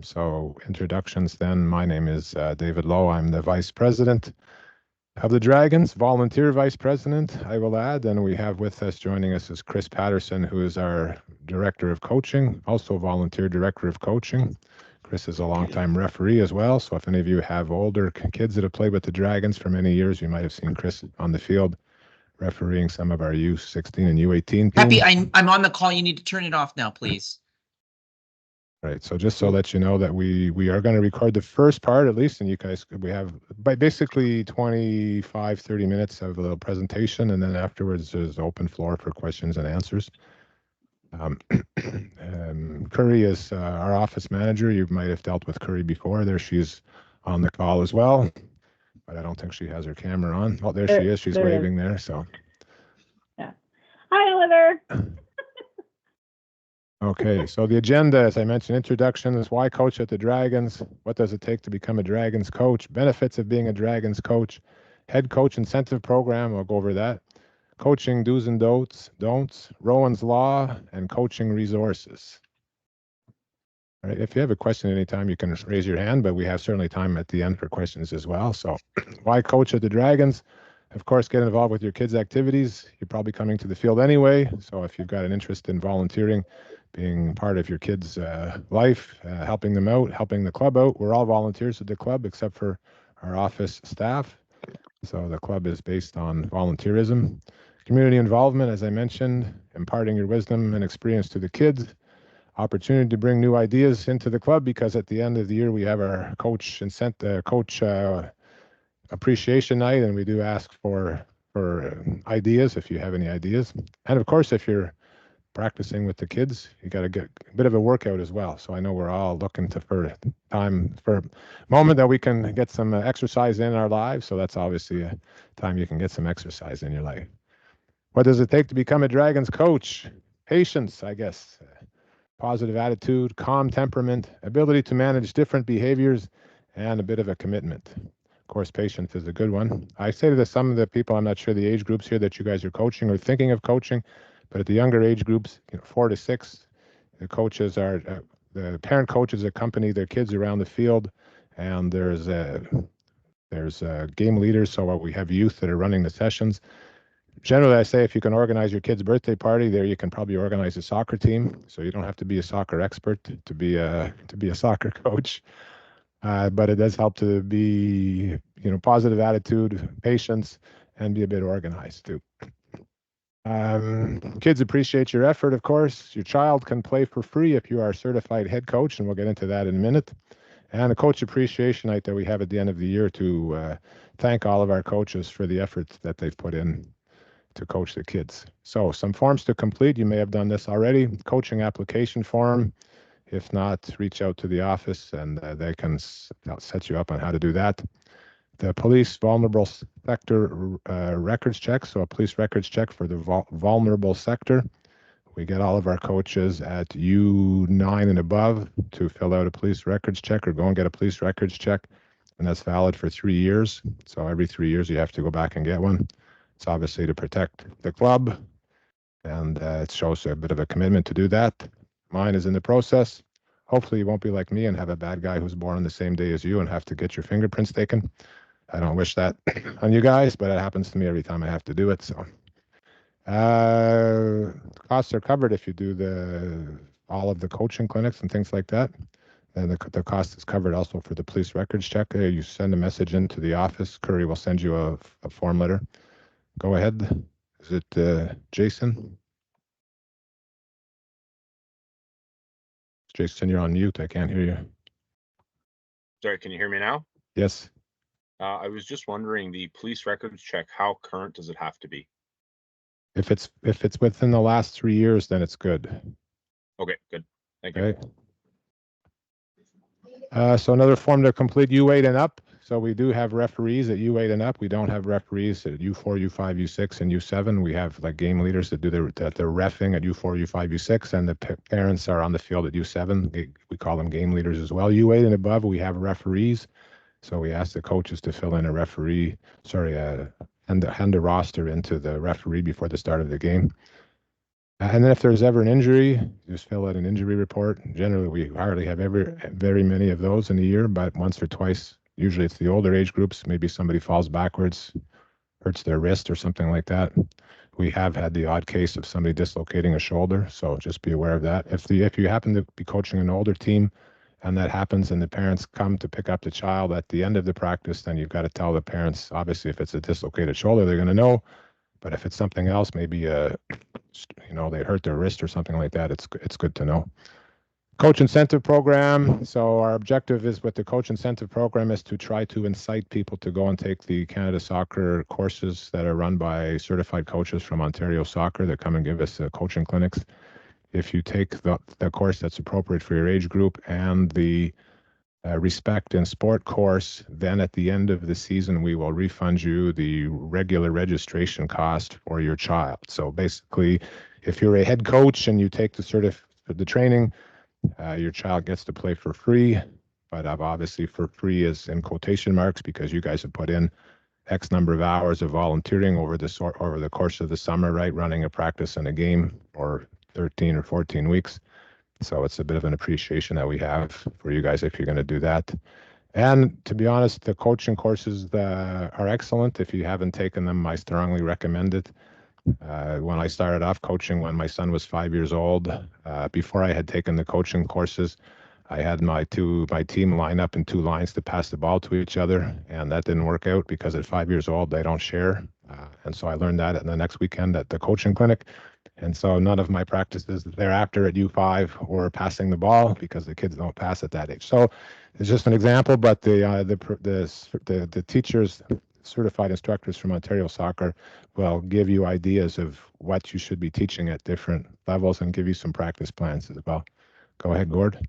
So introductions then. My name is David Lowe. I'm the Vice President of the Dragons, volunteer Vice President, I will add. And we have with us, joining us is Chris Patterson, who is our Director of Coaching, also volunteer Director of Coaching. Chris is a longtime referee as well. So if any of you have older kids that have played with the Dragons for many years, you might have seen Chris on the field refereeing some of our U16 and U18 teams. Happy, I'm on the call. You need to turn it off now, please. Right. So just so that you know that we are going to record the first part at least, and you guys, we have basically 25, 30 minutes of a little presentation, and then afterwards there's open floor for questions and answers. Curry is our office manager. You might have dealt with Curry before. There she's on the call as well, but I don't think she has her camera on. Oh, there she is. She's waving there. So. Yeah. Hi, Oliver. Okay, so the agenda, as I mentioned, introductions, why coach at the Dragons, what does it take to become a Dragons coach, benefits of being a Dragons coach, head coach incentive program, I'll go over that, coaching do's and don'ts, Rowan's Law, and coaching resources. All right, if you have a question anytime, you can raise your hand, but we have certainly time at the end for questions as well. So why coach at the Dragons? Of course, get involved with your kids' activities. You're probably coming to the field anyway, so if you've got an interest in volunteering, being part of your kids' life, helping them out, helping the club out. We're all volunteers at the club except for our office staff. So the club is based on volunteerism. Community involvement, as I mentioned, imparting your wisdom and experience to the kids. Opportunity to bring new ideas into the club, because at the end of the year we have our coach appreciation night, and we do ask for ideas if you have any ideas. And of course, if you're practicing with the kids, you got to get a bit of a workout as well. So I know we're all looking for a moment that we can get some exercise in our lives. So that's obviously a time you can get some exercise in your life. What does it take to become a Dragons coach? Patience, I guess. Positive attitude, calm temperament, ability to manage different behaviors, and a bit of a commitment. Of course, patience is a good one. I say to some of the people, I'm not sure the age groups here that you guys are coaching or thinking of coaching, but at the younger age groups, 4 to 6, the coaches are the parent coaches accompany their kids around the field, and there's game leaders. So we have youth that are running the sessions. Generally, I say if you can organize your kid's birthday party, there you can probably organize a soccer team. So you don't have to be a soccer expert to be a soccer coach, but it does help to be positive attitude, patience, and be a bit organized too. Kids appreciate your effort, of course. Your child can play for free if you are a certified head coach, and we'll get into that in a minute. And a coach appreciation night that we have at the end of the year to thank all of our coaches for the efforts that they've put in to coach the kids. So some forms to complete. You may have done this already. Coaching application form. If not, reach out to the office and they can set you up on how to do that. The police vulnerable sector records check. So a police records check for the vulnerable sector. We get all of our coaches at U9 and above to fill out a police records check or go and get a police records check. And that's valid for 3 years. So every 3 years you have to go back and get one. It's obviously to protect the club. And it shows a bit of a commitment to do that. Mine is in the process. Hopefully you won't be like me and have a bad guy who's born on the same day as you and have to get your fingerprints taken. I don't wish that on you guys, but it happens to me every time I have to do it. So costs are covered if you do all of the coaching clinics and things like that. And the cost is covered also for the police records check. You send a message into the office. Curry will send you a form letter. Go ahead. Is it Jason? Jason, you're on mute. I can't hear you. Sorry, can you hear me now? Yes. I was just wondering, the police records check, how current does it have to be? If it's within the last 3 years, then it's good. Okay, good. Thank you. Okay. So another form to complete, U8 and up. So we do have referees at U8 and up. We don't have referees at U4, U5, U6, and U7. We have like game leaders that do the reffing at U4, U5, U6, and the parents are on the field at U7. We call them game leaders as well. U8 and above, we have referees. So we ask the coaches to fill in a hand a roster into the referee before the start of the game. And then if there's ever an injury, just fill out an injury report. Generally, we hardly have very many of those in a year, but once or twice, usually it's the older age groups. Maybe somebody falls backwards, hurts their wrist or something like that. We have had the odd case of somebody dislocating a shoulder, so just be aware of that. If you happen to be coaching an older team and that happens and the parents come to pick up the child at the end of the practice, then you've got to tell the parents, obviously, if it's a dislocated shoulder, they're going to know. But if it's something else, maybe they hurt their wrist or something like that, it's good to know. Coach incentive program. So our objective is with the coach incentive program is to try to incite people to go and take the Canada Soccer courses that are run by certified coaches from Ontario Soccer that come and give us coaching clinics. If you take the course that's appropriate for your age group and the respect in sport course, then at the end of the season, we will refund you the regular registration cost for your child. So basically, if you're a head coach and you take the training, your child gets to play for free, but obviously for free is in quotation marks because you guys have put in X number of hours of volunteering over the course of the summer, right? Running a practice and a game for 13 or 14 weeks. So it's a bit of an appreciation that we have for you guys if you're going to do that. And to be honest, the coaching courses are excellent. If you haven't taken them, I strongly recommend it. When I started off coaching when my son was 5 years old, before I had taken the coaching courses, I had my team line up in two lines to pass the ball to each other, and that didn't work out because at 5 years old they don't share. And so I learned that the next weekend at the coaching clinic. And so none of my practices thereafter at U5 were passing the ball because the kids don't pass at that age. So it's just an example, but the teachers, certified instructors from Ontario Soccer will give you ideas of what you should be teaching at different levels and give you some practice plans as well. Go ahead, Gord.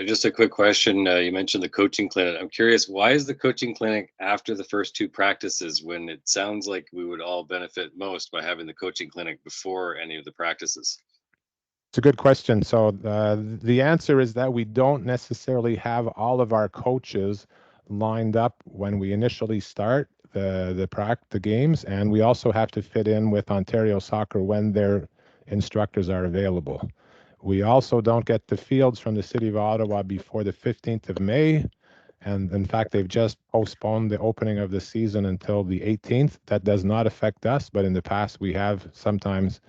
Just a quick question. You mentioned the coaching clinic. I'm curious, why is the coaching clinic after the first two practices when it sounds like we would all benefit most by having the coaching clinic before any of the practices? It's a good question. So the answer is that we don't necessarily have all of our coaches lined up when we initially start the games, and we also have to fit in with Ontario Soccer when their instructors are available. We also don't get the fields from the City of Ottawa before the 15th of May. And in fact, they've just postponed the opening of the season until the 18th. That does not affect us, but in the past, we have sometimes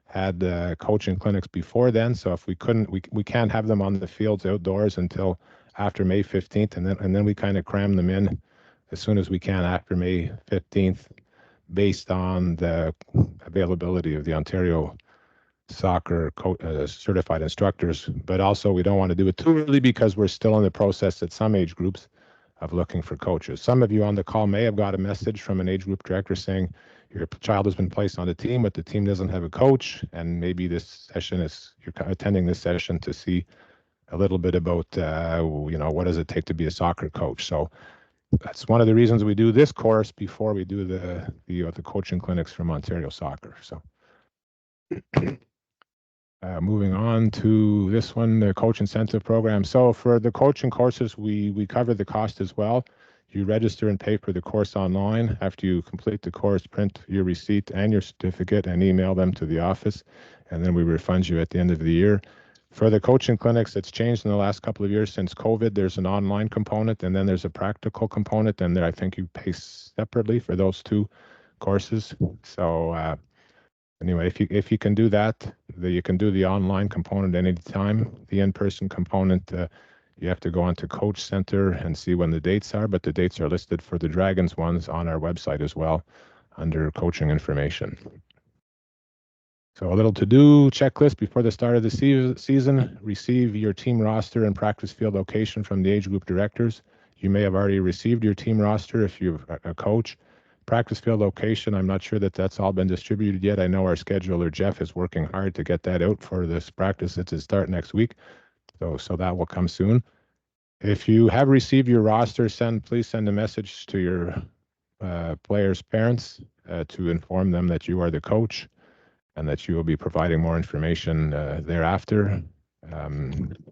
had coaching clinics before then. So if we couldn't, we can't have them on the fields outdoors until after May 15th. And then we kind of cram them in as soon as we can after May 15th based on the availability of the Ontario Soccer certified instructors. But also we don't want to do it too early because we're still in the process at some age groups of looking for coaches. Some of you on the call may have got a message from an age group director saying your child has been placed on the team, but the team doesn't have a coach. And maybe you're attending this session to see a little bit about, what does it take to be a soccer coach? So that's one of the reasons we do this course before we do the coaching clinics from Ontario Soccer. So moving on to this one, the coach incentive program. So for the coaching courses, we cover the cost as well. You register and pay for the course online. After you complete the course, print your receipt and your certificate and email them to the office, and then we refund you at the end of the year. For the coaching clinics, it's changed in the last couple of years since COVID. There's an online component, and then there's a practical component, and there I think you pay separately for those two courses. So anyway, if you can do that, you can do the online component any time. The in-person component, you have to go onto Coach Center and see when the dates are, but the dates are listed for the Dragons ones on our website as well under coaching information. So a little to-do checklist before the start of the season. Receive your team roster and practice field location from the age group directors. You may have already received your team roster if you're a coach. Practice field location, I'm not sure that that's all been distributed yet. I know our scheduler, Jeff, is working hard to get that out for this practice. It's to start next week. So that will come soon. If you have received your roster, please send a message to your players' parents to inform them that you are the coach and that you will be providing more information thereafter.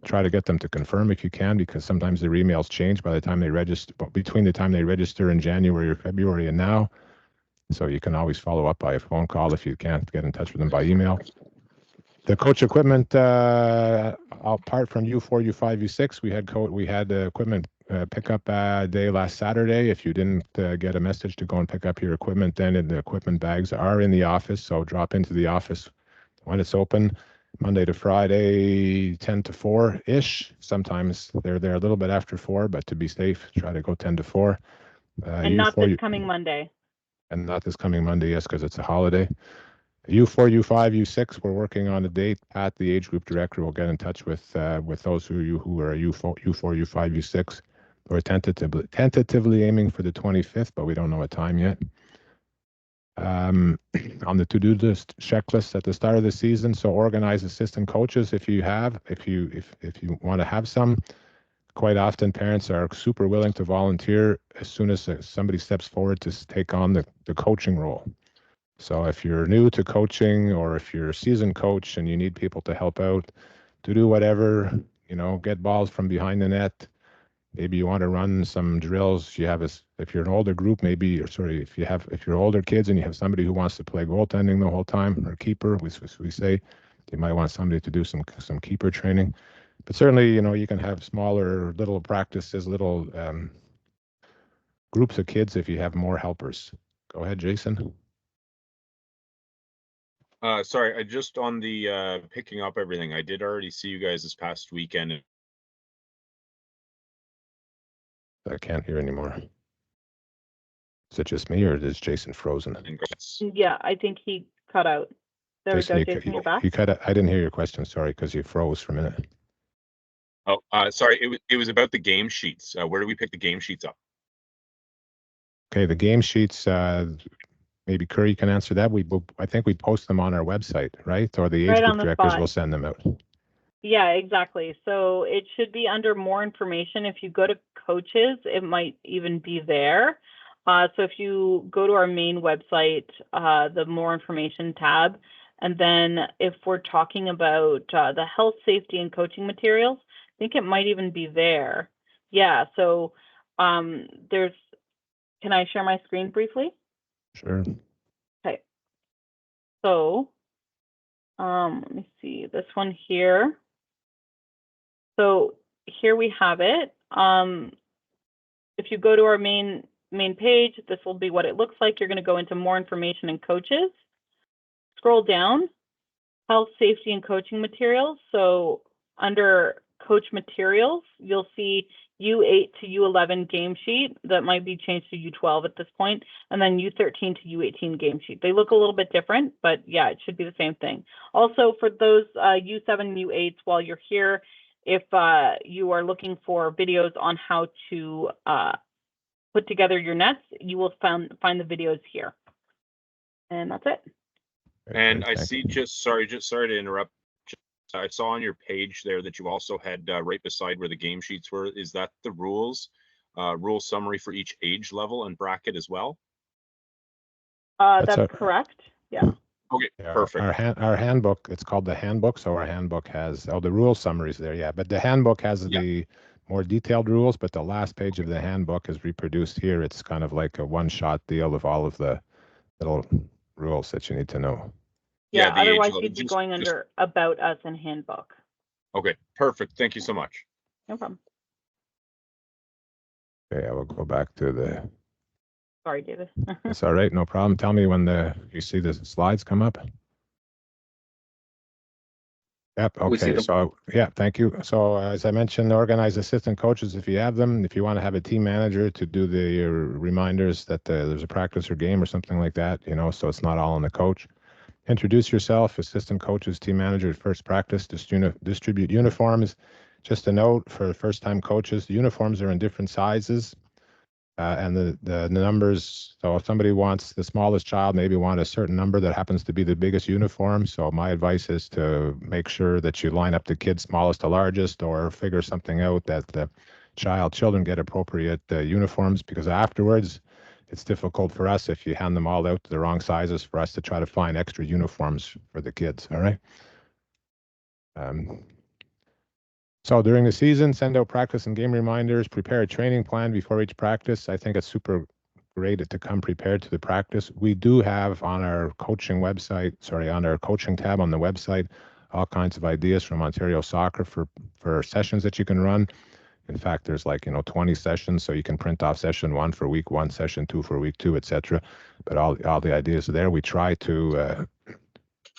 Try to get them to confirm if you can, because sometimes their emails change by the time they register, between the time they register in January or February and now. So you can always follow up by a phone call if you can't get in touch with them by email. The coach equipment, apart from U4, U5, U6, we had the equipment pickup day last Saturday. If you didn't get a message to go and pick up your equipment, then the equipment bags are in the office. So drop into the office when it's open, Monday to Friday, 10 to 4-ish. Sometimes they're there a little bit after 4, but to be safe, try to go 10 to 4. And not this coming Monday. And not this coming Monday, yes, because it's a holiday. U4, U5, U6, we're working on a date. Pat, the age group director, will get in touch with those who are U4, U5, U6. We're tentatively aiming for the 25th, but we don't know a time yet. On the to-do list checklist at the start of the season, so organize assistant coaches if you want to have some. Quite often, parents are super willing to volunteer as soon as somebody steps forward to take on the coaching role. So if you're new to coaching, or if you're a seasoned coach and you need people to help out, to do whatever, get balls from behind the net. Maybe you want to run some drills. If you're an older group, if you're older kids and you have somebody who wants to play goaltending the whole time, or keeper, we say, you might want somebody to do some keeper training. But certainly, you can have smaller little practices, little groups of kids if you have more helpers. Go ahead, Jason. Sorry, I just on the picking up everything. I did already see you guys this past weekend. I can't hear anymore. Is it just me, or is Jason frozen? Yeah, I think he cut out. There we go, Jason, you're back. You cut out. I didn't hear your question, sorry, because you froze for a minute. Oh, sorry. It was about the game sheets. Where do we pick the game sheets up? Okay, the game sheets. Maybe Curry can answer that. I think we post them on our website, right? Or the age group directors will send them out. Yeah, exactly. So it should be under more information. If you go to coaches, it might even be there. So if you go to our main website, the more information tab, and then if we're talking about the health, safety, and coaching materials, I think it might even be there. Yeah, so can I share my screen briefly? Sure. Okay. So let me see this one here. So here we have it. If you go to our main page, this will be what it looks like. You're going to go into more information and coaches. Scroll down, health, safety, and coaching materials. So under coach materials, you'll see U8 to U11 game sheet. That might be changed to U12 at this point, and then U13 to U18 game sheet. They look a little bit different, but yeah, it should be the same thing. Also, for those U7, U8s, while you're here, if you are looking for videos on how to put together your nets, you will find the videos here. And that's it. And I see, sorry to interrupt. I saw on your page there that you also had right beside where the game sheets were. Is that the rule summary for each age level and bracket as well? That's correct. Yeah. Okay, yeah, perfect. Our handbook, it's called the handbook. So our handbook has, the rule summaries there. Yeah, but the handbook has the more detailed rules, but the last page of the handbook is reproduced here. It's kind of like a one-shot deal of all of the little rules that you need to know. Yeah, otherwise you'd be going under About Us and Handbook. Okay, perfect. Thank you so much. No problem. Okay, I will go back to the... Sorry, David. It's all right, no problem. Tell me when you see the slides come up. Yep, okay, so yeah, thank you. So as I mentioned, organize assistant coaches if you have them. If you want to have a team manager to do the reminders that there's a practice or game or something like that, so it's not all on the coach. Introduce yourself, assistant coaches, team manager at first practice, distribute uniforms. Just a note for first-time coaches, the uniforms are in different sizes. And the numbers, so if somebody wants, the smallest child maybe want a certain number that happens to be the biggest uniform. So my advice is to make sure that you line up the kids smallest to largest, or figure something out that the children get appropriate uniforms, because afterwards it's difficult for us if you hand them all out to the wrong sizes for us to try to find extra uniforms for the kids. All right. So during the season, send out practice and game reminders, prepare a training plan before each practice. I think it's super great to come prepared to the practice. We do have on our coaching website, on our coaching tab on the website, all kinds of ideas from Ontario Soccer for sessions that you can run. In fact, there's 20 sessions, so you can print off session 1 for week 1, session 2 for week 2, etc. But all the ideas are there. We try to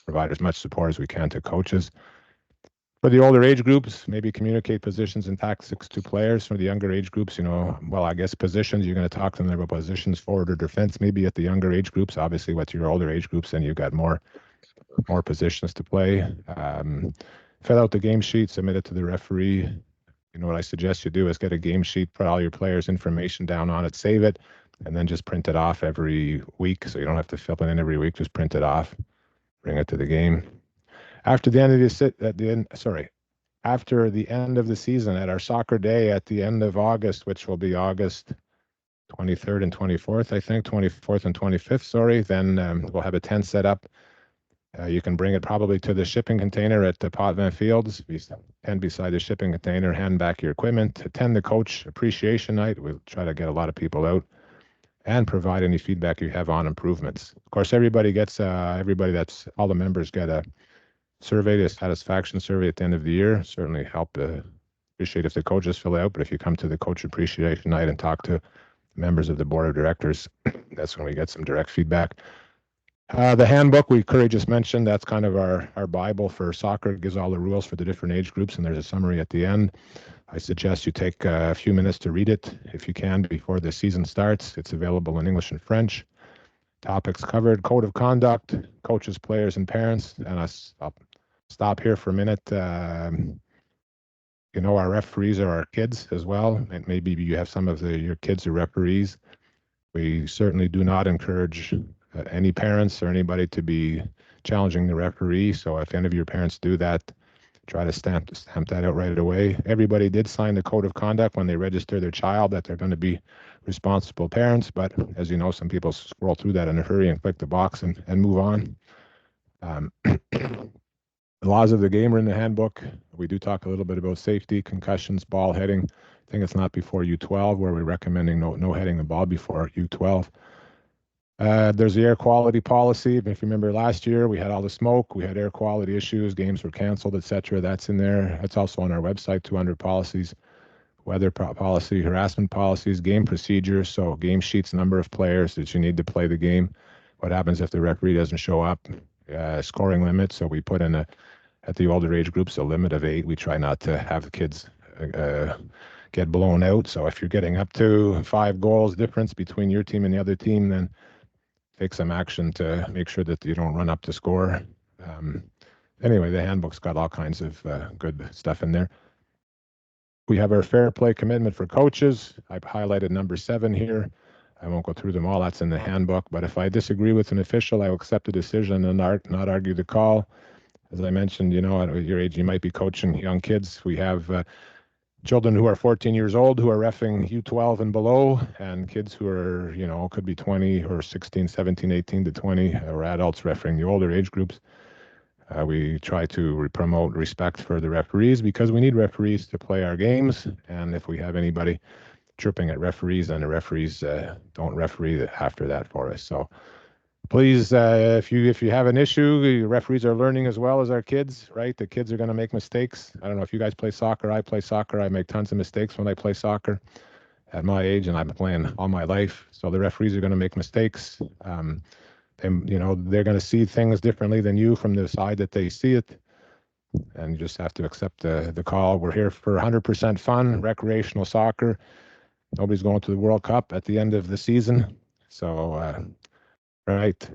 provide as much support as we can to coaches. For the older age groups, maybe communicate positions and tactics to players. For the younger age groups, I guess positions, you're going to talk to them about positions, forward or defense, maybe at the younger age groups. Obviously, with your older age groups, then you've got more positions to play. Fill out the game sheet, submit it to the referee. What I suggest you do is get a game sheet, put all your players' information down on it, save it, and then just print it off every week. So you don't have to fill it in every week. Just print it off, bring it to the game. After the end of the season, at our soccer day at the end of August, which will be August 23rd and 24th, I think, 24th and 25th, sorry, then we'll have a tent set up. You can bring it probably to the shipping container at the Potvin Fields, tent beside the shipping container, hand back your equipment, attend the coach appreciation night. We'll try to get a lot of people out and provide any feedback you have on improvements. Of course, everybody that's all the members get a survey, a satisfaction survey at the end of the year. Certainly help appreciate if the coaches fill out, but if you come to the coach appreciation night and talk to members of the board of directors, that's when we get some direct feedback. The handbook Curry just mentioned, that's kind of our Bible for soccer. It gives all the rules for the different age groups, and there's a summary at the end. I suggest you take a few minutes to read it if you can before the season starts. It's available in English and French. Topics covered: code of conduct, coaches, players, and parents. And I'll stop here for a minute. Our referees are our kids as well. And maybe you have some of your kids are referees. We certainly do not encourage any parents or anybody to be challenging the referee. So if any of your parents do that, try to stamp that out right away. Everybody did sign the code of conduct when they register their child that they're going to be responsible parents. But as you know, some people scroll through that in a hurry and click the box and move on. The laws of the game are in the handbook. We do talk a little bit about safety, concussions, ball heading. I think it's not before U12 where we're recommending no heading the ball before U12. There's the air quality policy. If you remember last year, we had all the smoke, we had air quality issues, games were canceled, etc. That's in there. That's also on our website, 200 policies, weather policy, harassment policies, game procedures. So game sheets, number of players that you need to play the game. What happens if the referee doesn't show up? Scoring limit. So we put in at the older age groups, a limit of 8. We try not to have the kids get blown out. So if you're getting up to 5 goals difference between your team and the other team, then take some action to make sure that you don't run up to score. Anyway, the handbook's got all kinds of good stuff in there. We have our fair play commitment for coaches. I've highlighted number 7 here. I won't go through them all. That's in the handbook. But if I disagree with an official, I will accept the decision and not argue the call. As I mentioned, at your age, you might be coaching young kids. We have children who are 14 years old who are reffing U12 and below, and kids who are, could be 20 or 16, 17, 18 to 20, or adults refereeing the older age groups. We try to promote respect for the referees because we need referees to play our games. And if we have anybody chirping at referees, then the referees don't referee after that for us. So please, if you have an issue, your referees are learning as well as our kids, right? The kids are going to make mistakes. I don't know if you guys play soccer. I play soccer. I make tons of mistakes when I play soccer at my age, and I've been playing all my life. So the referees are going to make mistakes. They're going to see things differently than you from the side that they see it. And you just have to accept the call. We're here for 100% fun, recreational soccer. Nobody's going to the World Cup at the end of the season. So, right.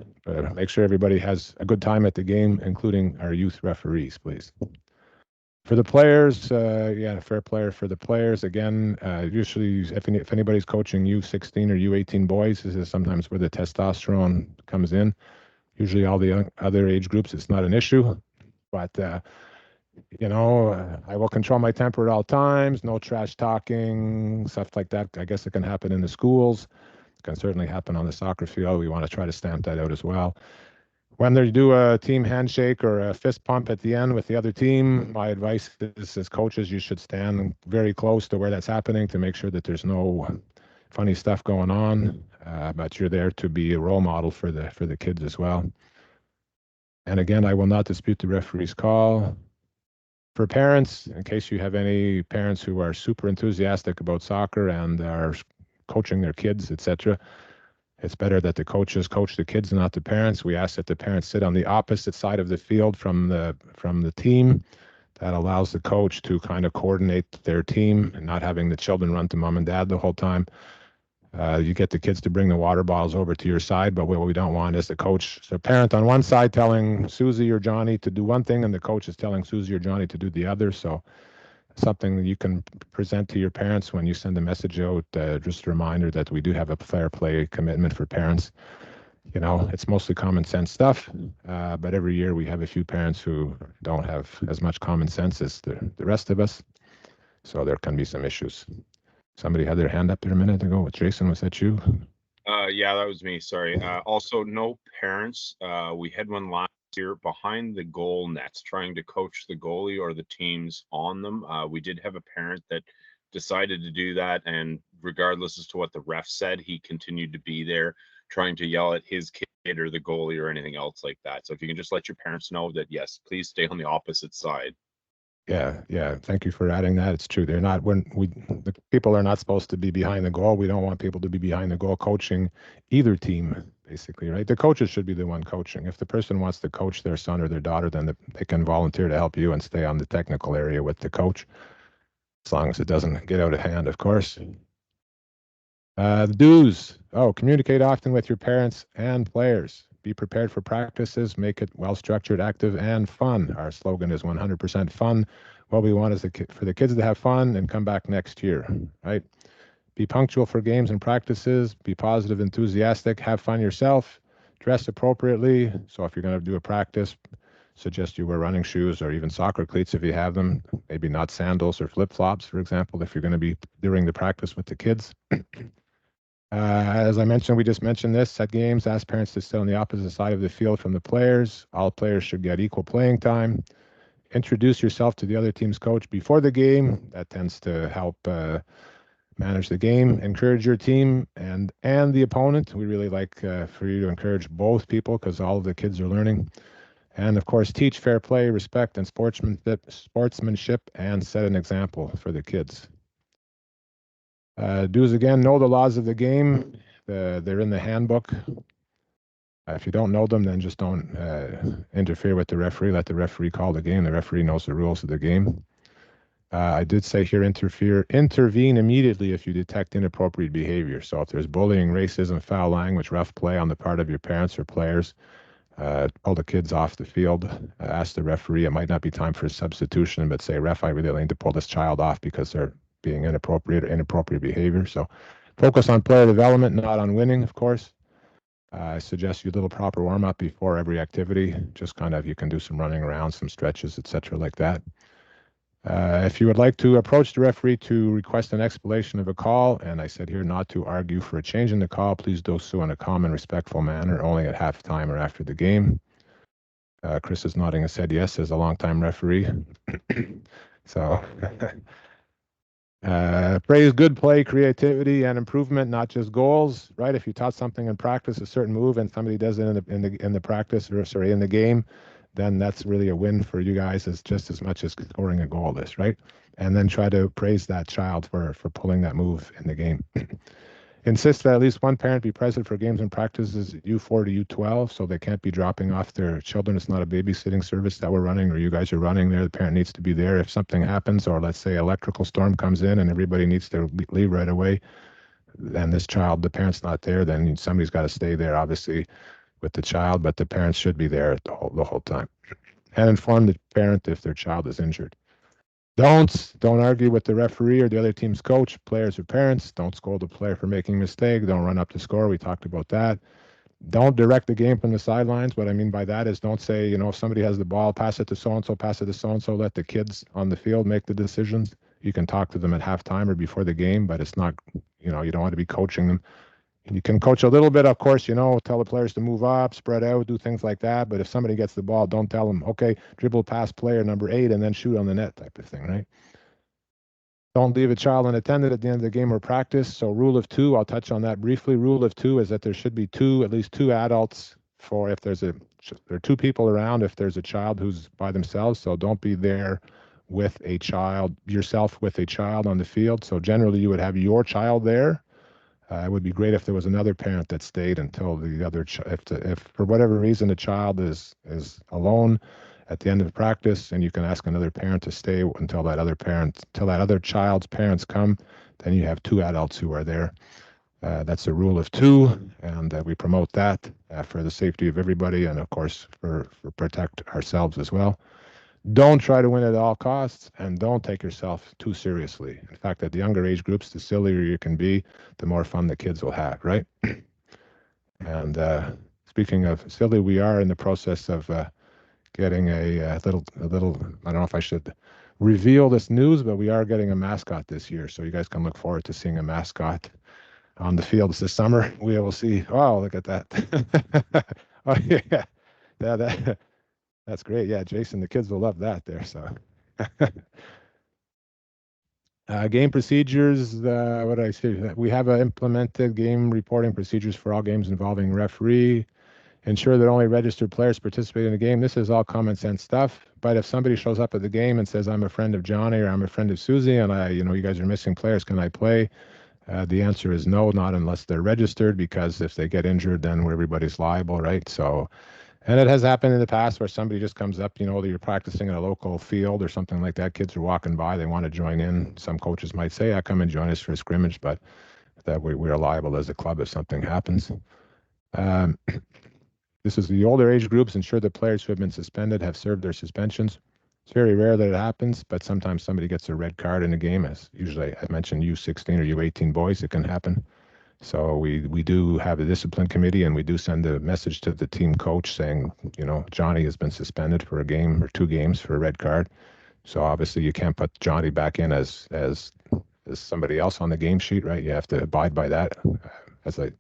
Make sure everybody has a good time at the game, including our youth referees, please. For the players, fair player for the players. Again, usually if anybody's coaching U16 or U18 boys, this is sometimes where the testosterone comes in. Usually all the other age groups, it's not an issue. But, I will control my temper at all times. No trash talking, stuff like that. I guess it can happen in the schools. It can certainly happen on the soccer field. We want to try to stamp that out as well. When they do a team handshake or a fist pump at the end with the other team, my advice is, as coaches, you should stand very close to where that's happening to make sure that there's no funny stuff going on. But you're there to be a role model for the kids as well. And again, I will not dispute the referee's call. For parents, in case you have any parents who are super enthusiastic about soccer and are coaching their kids, etc., it's better that the coaches coach the kids, not the parents. We ask that the parents sit on the opposite side of the field from the team. That allows the coach to kind of coordinate their team and not having the children run to mom and dad the whole time. You get the kids to bring the water bottles over to your side, but what we don't want is the coach, the parent on one side telling Susie or Johnny to do one thing, and the coach is telling Susie or Johnny to do the other. So something that you can present to your parents when you send a message out, just a reminder that we do have a fair play commitment for parents. You know, it's mostly common sense stuff, but every year we have a few parents who don't have as much common sense as the rest of us. So there can be some issues. Somebody had their hand up there a minute ago. Jason, was that you? Yeah, that was me. Sorry. Also, no parents. We had one last year behind the goal nets trying to coach the goalie or the teams on them. We did have a parent that decided to do that, and regardless as to what the ref said, he continued to be there trying to yell at his kid or the goalie or anything else like that. So if you can just let your parents know that, yes, please stay on the opposite side. Yeah. Thank you for adding that. It's true. They're not the people are not supposed to be behind the goal. We don't want people to be behind the goal coaching either team, basically, right? The coaches should be the one coaching. If the person wants to coach their son or their daughter, then they can volunteer to help you and stay on the technical area with the coach, as long as it doesn't get out of hand, of course. The do's. Communicate often with your parents and players. Be prepared for practices. Make it well-structured, active, and fun. Our slogan is 100% fun. What we want is for the kids to have fun and come back next year, right? Be punctual for games and practices. Be positive, enthusiastic. Have fun yourself. Dress appropriately. So if you're going to do a practice, suggest you wear running shoes or even soccer cleats if you have them. Maybe not sandals or flip-flops, for example, if you're going to be during the practice with the kids. As I mentioned, we just mentioned this at games, ask parents to sit on the opposite side of the field from the players. All players should get equal playing time. Introduce yourself to the other team's coach before the game. That tends to help manage the game. Encourage your team and the opponent. We really like for you to encourage both people because all of the kids are learning. And of course, teach fair play, respect, and sportsmanship, and set an example for the kids. Do's again, know the laws of the game. They're in the handbook. If you don't know them, then just don't interfere with the referee. Let the referee call the game. The referee knows the rules of the game. I did say here, intervene immediately if you detect inappropriate behavior. So if there's bullying, racism, foul language, rough play on the part of your parents or players, pull the kids off the field. Ask the referee. It might not be time for a substitution, but say, ref, I really need to pull this child off because they're being inappropriate behavior. So focus on player development, not on winning, of course. I suggest you a little proper warm-up before every activity. Just kind of, you can do some running around, some stretches, etc., like that. If you would like to approach the referee to request an explanation of a call, and I said here not to argue for a change in the call, please do so in a calm and respectful manner, only at halftime or after the game. Chris is nodding his head yes as a longtime referee. So praise good play, creativity, and improvement, not just goals, right? If you taught something in practice, a certain move, and somebody does it in the practice, or sorry, in the game, then that's really a win for you guys, as just as much as scoring a goal is, right? And then try to praise that child for pulling that move in the game. Insist that at least one parent be present for games and practices U4 to U12, so they can't be dropping off their children. It's not a babysitting service that we're running or you guys are running there. The parent needs to be there if something happens, or let's say electrical storm comes in and everybody needs to leave right away. And this child, the parent's not there, then somebody's got to stay there, obviously, with the child, but the parents should be there the whole time. And inform the parent if their child is injured. Don't argue with the referee or the other team's coach, players or parents. Don't scold the player for making a mistake. Don't run up to score. We talked about that. Don't direct the game from the sidelines. What I mean by that is don't say, if somebody has the ball, pass it to so-and-so, pass it to so-and-so. Let the kids on the field make the decisions. You can talk to them at halftime or before the game, but it's not, you don't want to be coaching them. You can coach a little bit, of course, tell the players to move up, spread out, do things like that. But if somebody gets the ball, don't tell them, okay, dribble past player number 8 and then shoot on the net type of thing, right? Don't leave a child unattended at the end of the game or practice. So rule of 2, I'll touch on that briefly. Rule of 2 is that there should be at least two adults for if there's a there are two people around if there's a child who's by themselves. So don't be there with a child, yourself with a child on the field. So generally you would have your child there. It would be great if there was another parent that stayed until the other, if for whatever reason the child is alone at the end of the practice, and you can ask another parent to stay until that other child's parents come, then you have two adults who are there. That's a rule of two, and we promote that for the safety of everybody, and of course for protect ourselves as well. Don't try to win at all costs, and don't take yourself too seriously. In fact, at the younger age groups, the sillier you can be, the more fun the kids will have, right? And speaking of silly, we are in the process of getting a little, I don't know if I should reveal this news, but we are getting a mascot this year. So you guys can look forward to seeing a mascot on the fields this summer. We will see. Oh, look at that. Oh, yeah. That's great. Yeah, Jason, the kids will love that there. So game procedures, what did I say? We have implemented game reporting procedures for all games involving referee. Ensure that only registered players participate in the game. This is all common sense stuff. But if somebody shows up at the game and says, I'm a friend of Johnny or I'm a friend of Susie and you guys are missing players, can I play? The answer is no, not unless they're registered, because if they get injured, then everybody's liable, right? So, and it has happened in the past where somebody just comes up, you're practicing at a local field or something like that. Kids are walking by, they want to join in. Some coaches might say, come and join us for a scrimmage, but that we are liable as a club if something happens. This is the older age groups. Ensure that players who have been suspended have served their suspensions. It's very rare that it happens, but sometimes somebody gets a red card in a game. As usually I mentioned U16 or U18 boys, it can happen. So we do have a discipline committee, and we do send a message to the team coach saying, Johnny has been suspended for a game or two games for a red card. So obviously you can't put Johnny back in as somebody else on the game sheet, right? You have to abide by that. As I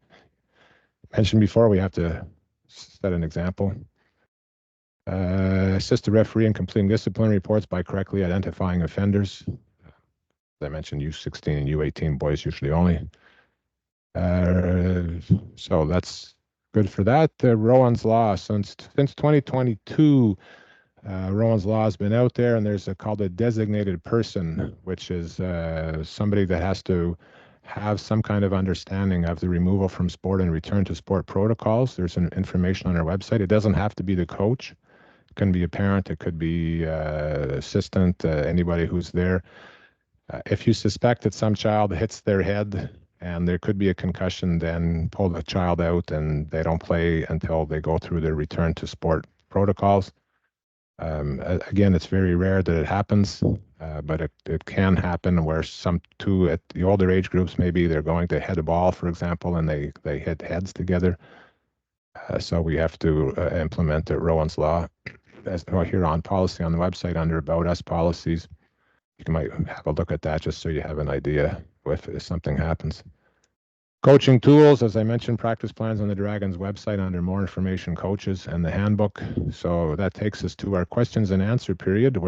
mentioned before, we have to set an example. Assist the referee in completing discipline reports by correctly identifying offenders. As I mentioned, U16 and U18 boys usually only. So that's good for that. Rowan's Law, since 2022, Rowan's Law has been out there, and there's called a designated person, which is somebody that has to have some kind of understanding of the removal from sport and return to sport protocols. There's some information on our website. It doesn't have to be the coach. It can be a parent. It could be assistant, anybody who's there. If you suspect that some child hits their head and there could be a concussion, then pull the child out and they don't play until they go through their return to sport protocols. Again, it's very rare that it happens, but it can happen where at the older age groups, maybe they're going to head a ball, for example, and they hit heads together. So we have to implement Rowan's Law here on policy on the website under About Us policies. You might have a look at that just so you have an idea if something happens. Coaching tools, as I mentioned, practice plans on the Dragons website under more information, coaches, and the handbook. So that takes us to our questions and answer period, where